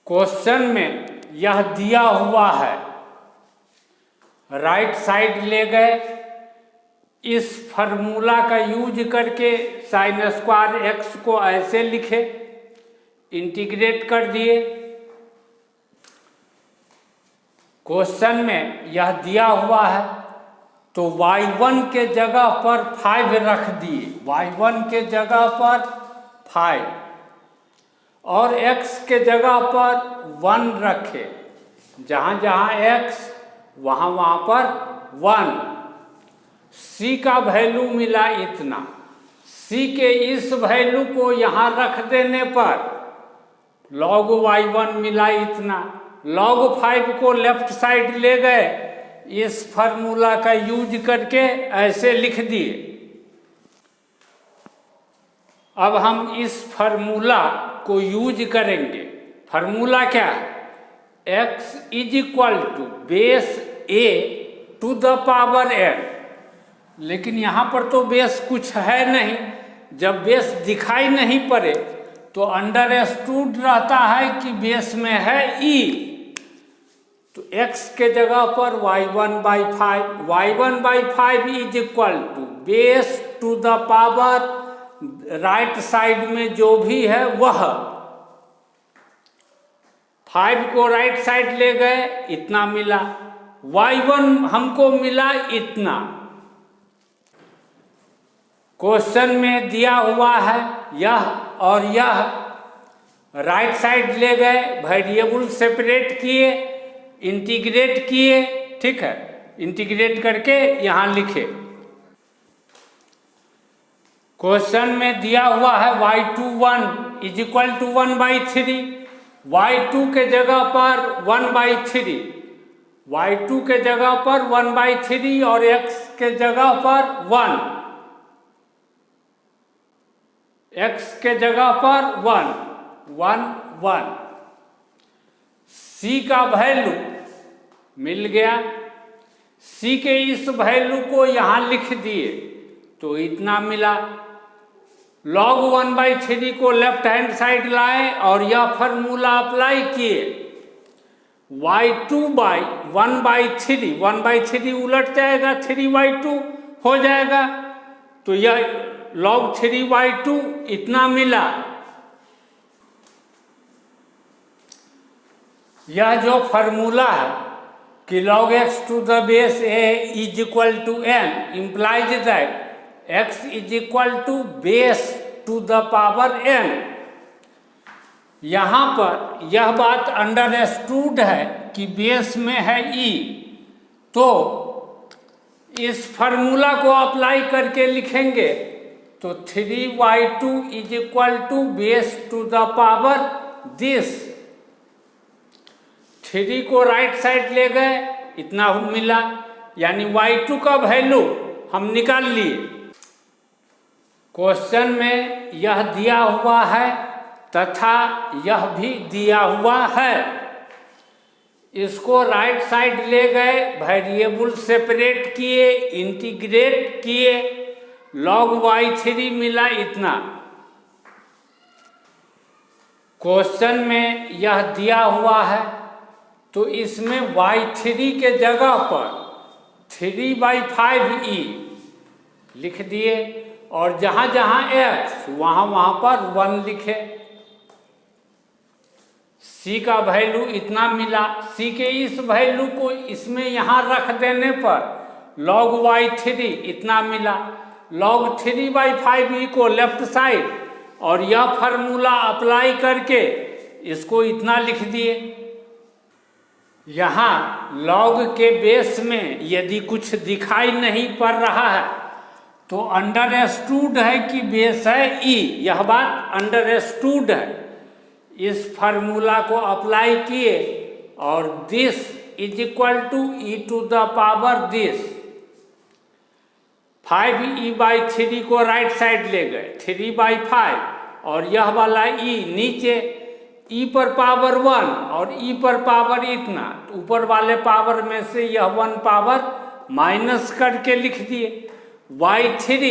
Question में यह दिया हुआ है, राइट साइड ले गए, इस फॉर्मूला का यूज करके साइन स्क्वायर एक्स को ऐसे लिखे, इंटीग्रेट कर दिए। क्वेश्चन में यह दिया हुआ है तो y1 के जगह पर 5 रख दिए, y1 के जगह पर 5 और x के जगह पर 1 रखे, जहाँ जहाँ x वहाँ वहाँ पर 1। c का वैल्यू मिला इतना, c के इस वैल्यू को यहाँ रख देने पर log y1 मिला इतना। log 5 को लेफ्ट साइड ले गए, इस फार्मूला का यूज करके ऐसे लिख दिए। अब हम इस फार्मूला को यूज करेंगे। फार्मूला क्या है? x is equal to base a to the power n। लेकिन यहाँ पर तो बेस कुछ है नहीं, जब बेस दिखाई नहीं पड़े तो अंडरस्टूड रहता है कि बेस में है e, तो x के जगह पर y1/5, y1/5 is equal to base to the power, right side में जो भी है वह 5 को राइट साइड ले गए, इतना मिला। y1 हमको मिला इतना। क्वेश्चन में दिया हुआ है यह और यह, राइट साइड ले गए, वेरिएबल सेपरेट किए, इंटीग्रेट किए, ठीक है, इंटीग्रेट करके यहाँ लिखे। क्वेश्चन में दिया हुआ है y21 is equal to 1/3, y2 के जगह पर 1/3, y2 के जगह पर 1/3 और x के जगह पर 1, x के जगह पर 1, 1, 1। c का वैल्यू मिल गया, c के इस वैल्यू को यहाँ लिख दिए तो इतना मिला। log 1/3 को लेफ्ट हैंड साइड लाए और यह फार्मूला अप्लाई किए, y2/1/3, 1/3 उलट जाएगा, 3/2 हो जाएगा, तो यह log 3/2 इतना मिला। यह जो फार्मूला है कि log x to the base a is equal to n implies that x is equal to base to the power n। यहाँ पर यह बात अंडरस्टूड है कि बेस में है e, तो इस फार्मूला को अप्लाई करके लिखेंगे तो 3y2 is equal to base to the power this. 3 को राइट साइड ले गए, इतना मिला, यानी y2 का वैल्यू हम निकाल लिए। क्वेश्चन में यह दिया हुआ है तथा यह भी दिया हुआ है, इसको राइट साइड ले गए, वेरिएबल सेपरेट किए, इंटीग्रेट किए, log y3 मिला इतना। क्वेश्चन में यह दिया हुआ है तो इसमें y3 के जगह पर 3/5e लिख दिए और जहाँ जहाँ x वहाँ वहाँ पर 1 लिखे। c का वैल्यू इतना मिला, c के इस वैल्यू को इसमें यहाँ रख देने पर log y3 इतना मिला। log 3/5e को लेफ्ट साइड और यह फार्मूला अप्लाई करके इसको इतना लिख दिए। यहाँ log के बेस में यदि कुछ दिखाई नहीं पड़ रहा है तो अंडरस्टूड है कि बेस है e, यह बात अंडरस्टूड है। इस फार्मूला को अप्लाई किए और this is equal to e to the power this. 5e/3 को राइट साइड ले गए, 3/5 और यह वाला e नीचे, e पर पावर 1 और e पर पावर इतना, ऊपर वाले पावर में से यह 1 पावर माइनस करके लिख दिए, y3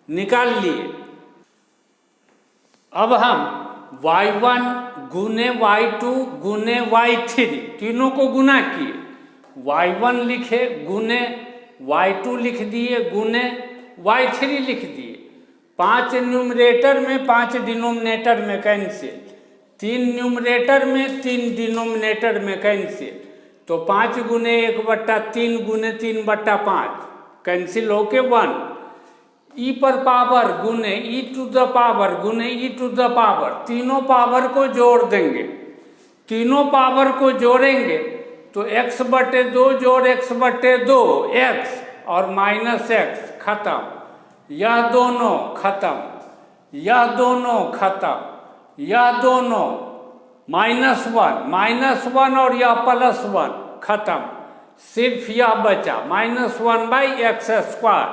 निकाल लिए। अब हम y1 गुने y2 गुने y3, तीनों को गुना किए, y1 लिखे गुने y2 लिख दिए गुने y3 लिख दिए। 5 न्यूमरेटर में 5 डिनोमिनेटर में कैंसिल, 3 न्यूमरेटर में 3 डिनोमिनेटर में कैंसिल, तो 5 गुने 1/3 गुने 3/5 कैंसिल होके 1। ई पर पावर गुने ई टू द पावर गुने ई टू द पावर, तीनों पावर को जोड़ देंगे, तीनों पावर को जोड़ेंगे तो x/2 जोड़ x/2 x और माइनस x खत्म, यह दोनों खत्म, यह दोनों खत्म, यह दोनों -1 और यह +1 खत्म, सिर्फ यह बचा -1/x²,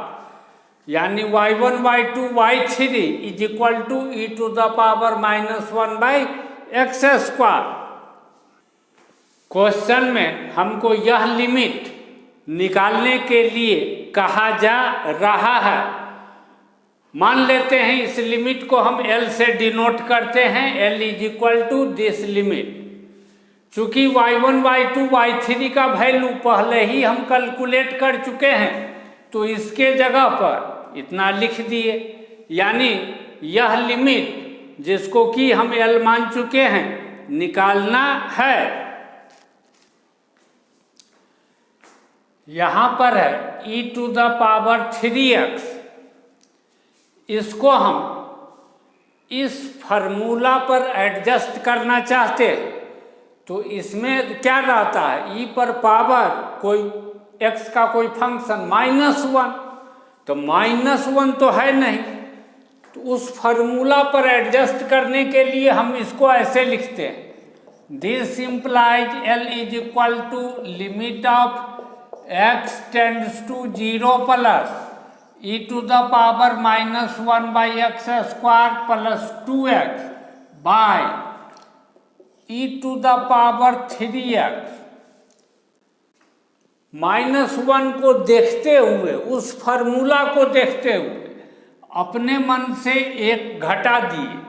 यानी y1 y2 y3 is equal to e to the power -1/x²। Question में हमको यह लिमिट निकालने के लिए कहा जा रहा है। मान लेते हैं इस लिमिट को हम L से डिनोट करते हैं, L is equal to this limit. चूंकि y1 y2 y3 का वैल्यू पहले ही हम कैलकुलेट कर चुके हैं, तो इसके जगह पर इतना लिख दिए, यानी यह लिमिट जिसको कि हम L मान चुके हैं निकालना है। यहां पर है e to the power 3x, इसको हम इस फार्मूला पर एडजस्ट करना चाहते हैं, तो इसमें क्या रहता है, e पर पावर कोई x का कोई फंक्शन -1, तो -1 तो है नहीं, तो उस फार्मूला पर एडजस्ट करने के लिए हम इसको ऐसे लिखते हैं, this implies L is equal to limit of x tends to 0 plus e to the power -1/x² plus 2x by e to the power 3x। -1 को देखते हुए, उस फार्मूला को देखते हुए अपने मन से एक घटा दिए,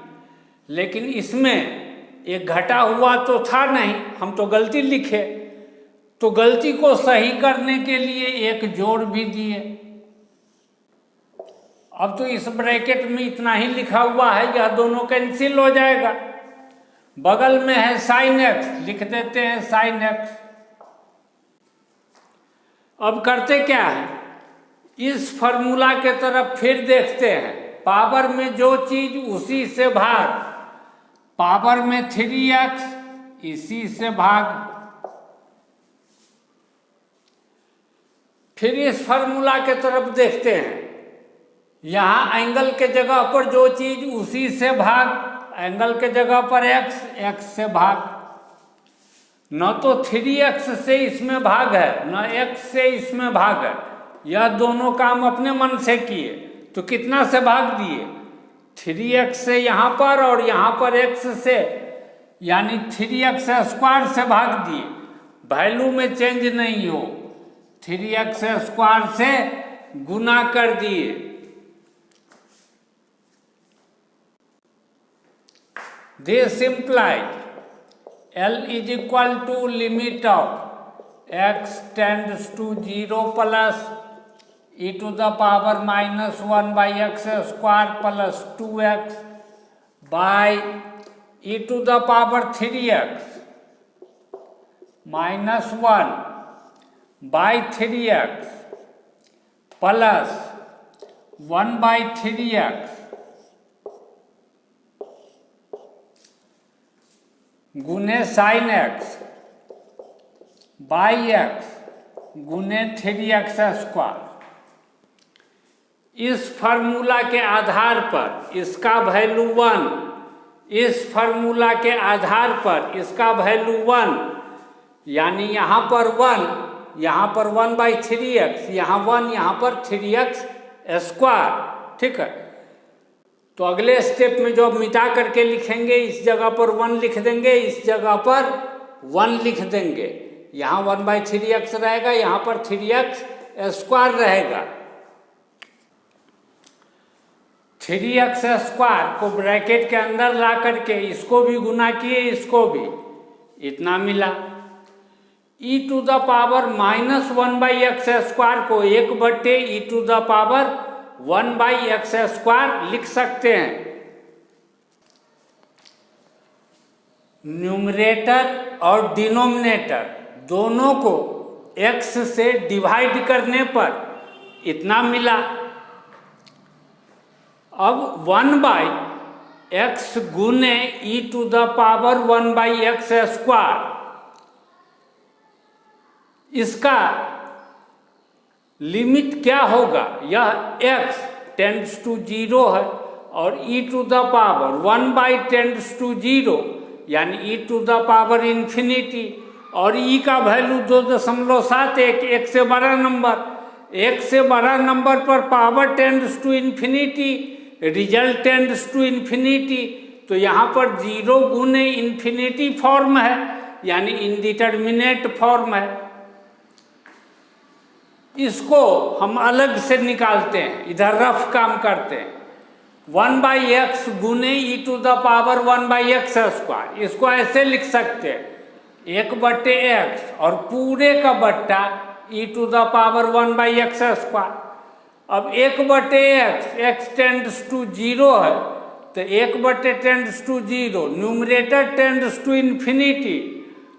लेकिन इसमें एक घटा हुआ तो था नहीं, हम तो गलती लिखे, तो गलती को सही करने के लिए एक जोड़ भी दिए। अब तो इस ब्रैकेट में इतना ही लिखा हुआ है, यह दोनों कैंसिल हो जाएगा। बगल में है sin x, लिख देते हैं sin x। अब करते क्या है, इस फार्मूला के तरफ फिर देखते हैं, पावर में जो चीज उसी से भाग, पावर में 3x इसी से भाग। फिर इस फार्मूला के तरफ देखते हैं, यहाँ एंगल के जगह पर जो चीज उसी से भाग, एंगल के जगह पर x से भाग, न तो 3x से इसमें भाग है न x से इसमें भाग है, यह दोनों काम अपने मन से किए, तो कितना से भाग दिए, 3x से यहाँ पर और यहाँ पर x से, यानी 3x² से भाग दिए, वैल्यू में चेंज नहीं हो, 3x² से गुना कर दिए। This implies L is equal to limit of x tends to 0 plus e to the power -1/x² plus 2x by e to the power 3x -1 by 3x plus 1/3x गुने sin x by x गुने 3x²। इस formula के आधार पर इसका value 1, इस formula के आधार पर इसका वैल्यू 1, यानी यहाँ पर 1, यहाँ पर 1/3x, यहाँ 1, यहाँ पर 3x², ठीक है। तो अगले स्टेप में जो मिटा करके लिखेंगे, इस जगह पर 1 लिख देंगे, इस जगह पर 1 लिख देंगे, यहाँ 1/3x रहेगा, यहाँ पर 3x² रहेगा। 3x² को ब्रैकेट के अंदर ला करके इसको भी गुना किए, इसको भी, इतना मिला। e⁻⁻1/x² को 1/e⁻1/x² लिख सकते हैं। न्यूमरेटर और डिनोमिनेटर दोनों को x से डिवाइड करने पर इतना मिला। अब 1/x गुने e⁻1/x², इसका लिमिट क्या होगा? यह x टेंड्स टू 0 है और e⁻1/10⁻0 यानी e⁻∞, और e का वैल्यू 2.71, एक से बड़ा नंबर, एक से बड़ा नंबर पर power tends to infinity, result tends to infinity, तो यहाँ पर 0 गुने इन्फिनिटी फॉर्म है, यानी इनडिटर्मिनेट फॉर्म है। इसको हम अलग से निकालते हैं, इधर रफ काम करते हैं। 1/x गुने e⁻1/x², इसको ऐसे लिख सकते हैं 1/x और पूरे का बट्टा e⁻1/x²। अब 1/x, x टेंड्स टू 0 है तो 1/10⁻0, न्यूमरेटर टेंड्स टू इन्फिनिटी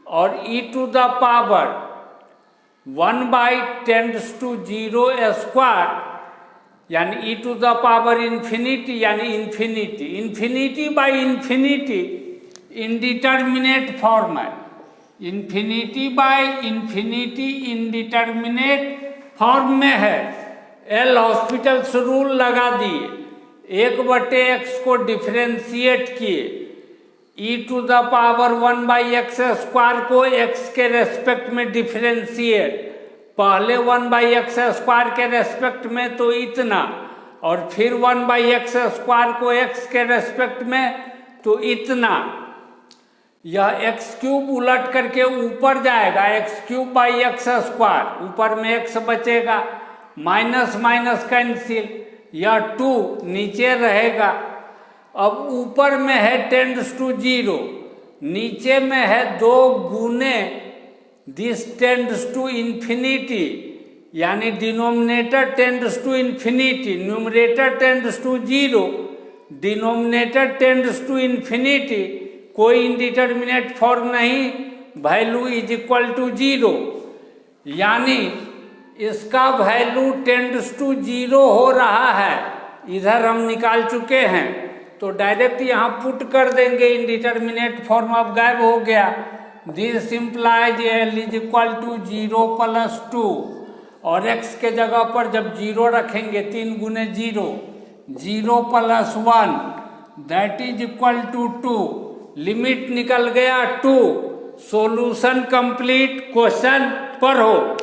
और e⁻1/10⁻0² यानी e⁻∞, यानी इन्फिनिटी, इन्फिनिटी इनडिटर्मिनेट फॉर्म है, इन्फिनिटी इनडिटर्मिनेट फॉर्म में है। एल हॉस्पिटल्स रूल लगा दिए, 1/x को डिफरेंशिएट किए, e⁻1/x² को x के रेस्पेक्ट में डिफरेंशिएट, पहले 1/x² के रेस्पेक्ट में तो इतना, और फिर 1/x² को x के रेस्पेक्ट में तो इतना। यह x³ उलट करके ऊपर जाएगा, x³/x², ऊपर में x बचेगा, माइनस माइनस कैंसिल, यह 2 नीचे रहेगा। अब ऊपर में है टेंड्स टू 0, नीचे में है 2 गुने दिस टेंड्स टू इन्फिनिटी, यानी डिनोमिनेटर टेंड्स टू इन्फिनिटी, numerator tends to 0, denominator tends to infinity, कोई इंडिटर्मिनेट फॉर्म नहीं, वैल्यू इज इक्वल टू 0, यानी इसका वैल्यू टेंड्स टू 0 हो रहा है। इधर हम निकाल चुके हैं तो डायरेक्ट यहाँ पुट कर देंगे, इंडिटर्मिनेट फॉर्म अब गायब हो गया। This implies L is equal to 0 + 2, और x के जगह पर जब 0 रखेंगे 3 गुने 0, 0 + 1 that is equal to 2, limit निकल गया 2। Solution complete. क्वेश्चन पढ़ो।